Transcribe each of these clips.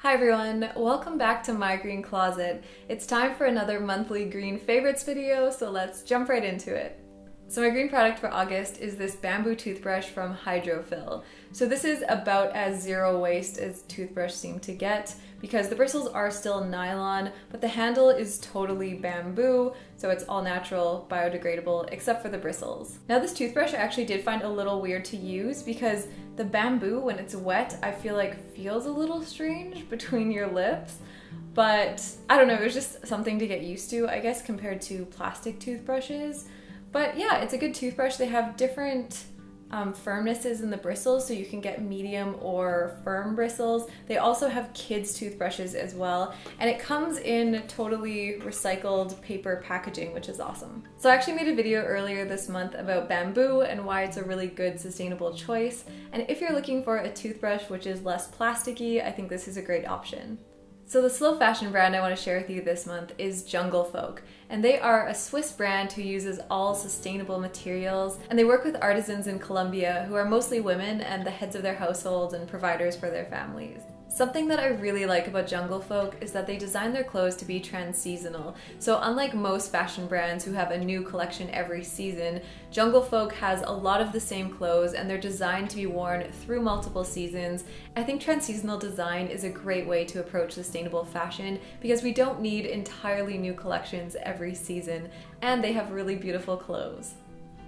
Hi everyone, welcome back to my green closet. It's time for another monthly green favorites video, so let's jump right into it. So my green product for August is this bamboo toothbrush from Hydrofill. So this is about as zero waste as toothbrush seem to get because the bristles are still nylon, but the handle is totally bamboo, so it's all natural, biodegradable, except for the bristles. Now this toothbrush I actually did find a little weird to use because the bamboo, when it's wet, I feel like feels a little strange between your lips. But I don't know, it was just something to get used to, I guess, compared to plastic toothbrushes. But yeah, it's a good toothbrush. They have different firmnesses in the bristles, so you can get medium or firm bristles. They also have kids toothbrushes as well, and it comes in totally recycled paper packaging, which is awesome. So I actually made a video earlier this month about bamboo and why it's a really good sustainable choice, and if you're looking for a toothbrush which is less plasticky, I think this is a great option. So the slow fashion brand I want to share with you this month is Jungle Folk, and they are a Swiss brand who uses all sustainable materials, and they work with artisans in Colombia who are mostly women and the heads of their households and providers for their families. Something that I really like about Jungle Folk is that they design their clothes to be trans-seasonal. So unlike most fashion brands who have a new collection every season, Jungle Folk has a lot of the same clothes and they're designed to be worn through multiple seasons. I think trans-seasonal design is a great way to approach sustainable fashion because we don't need entirely new collections every season, and they have really beautiful clothes.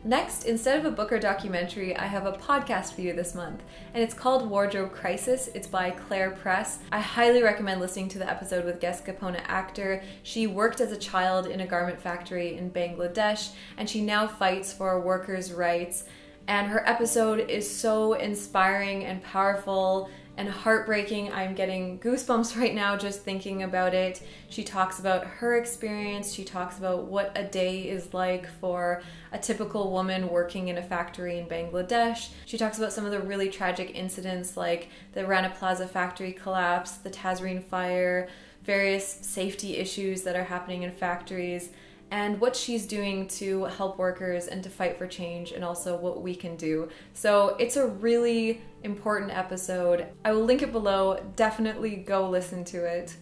Next, instead of a book or documentary, I have a podcast for you this month, and it's called Wardrobe Crisis. It's by Claire Press. I highly recommend listening to the episode with Guest Capona actor. She worked as a child in a garment factory in Bangladesh, and she now fights for workers' rights. And her episode is so inspiring and powerful and heartbreaking. I'm getting goosebumps right now just thinking about it. She talks about her experience. She talks about what a day is like for a typical woman working in a factory in Bangladesh. She talks about some of the really tragic incidents like the Rana Plaza factory collapse, the Tazreen fire, various safety issues that are happening in factories, and what she's doing to help workers and to fight for change, and also what we can do. So it's a really important episode. I will link it below. Definitely go listen to it.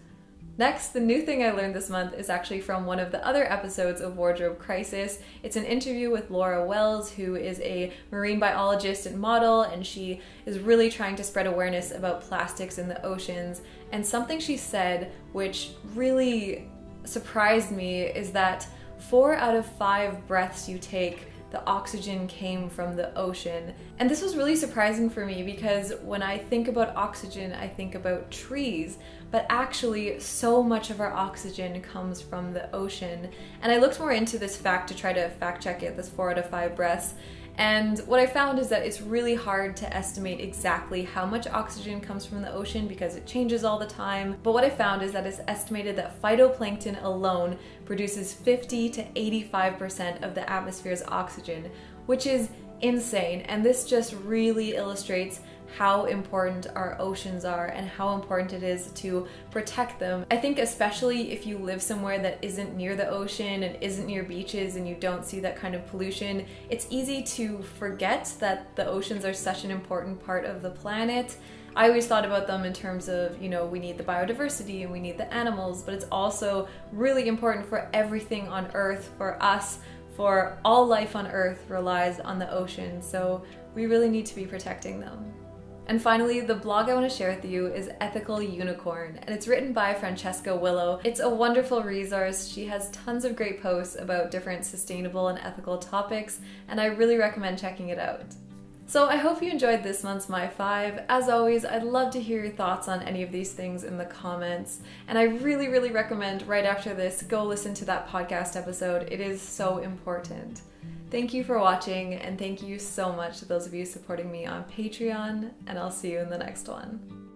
Next, the new thing I learned this month is actually from one of the other episodes of Wardrobe Crisis. It's an interview with Laura Wells, who is a marine biologist and model, and she is really trying to spread awareness about plastics in the oceans. And something she said, which really surprised me, is that 4 out of 5 breaths you take, the oxygen came from the ocean. And this was really surprising for me because when I think about oxygen, I think about trees, but actually so much of our oxygen comes from the ocean. And I looked more into this fact to try to fact check it, this 4 out of 5 breaths. And what I found is that it's really hard to estimate exactly how much oxygen comes from the ocean because it changes all the time. But what I found is that it's estimated that phytoplankton alone produces 50 to 85% of the atmosphere's oxygen, which is insane. And this just really illustrates how important our oceans are and how important it is to protect them. I think especially if you live somewhere that isn't near the ocean and isn't near beaches and you don't see that kind of pollution, it's easy to forget that the oceans are such an important part of the planet. I always thought about them in terms of, you know, we need the biodiversity and we need the animals, but it's also really important for everything on Earth, for us, for all life on Earth relies on the ocean, so we really need to be protecting them. And finally, the blog I want to share with you is Ethical Unicorn, and it's written by Francesca Willow. It's a wonderful resource. She has tons of great posts about different sustainable and ethical topics, and I really recommend checking it out. So I hope you enjoyed this month's My 5. As always, I'd love to hear your thoughts on any of these things in the comments, and I really, really recommend right after this, go listen to that podcast episode. It is so important. Thank you for watching, and thank you so much to those of you supporting me on Patreon, and I'll see you in the next one.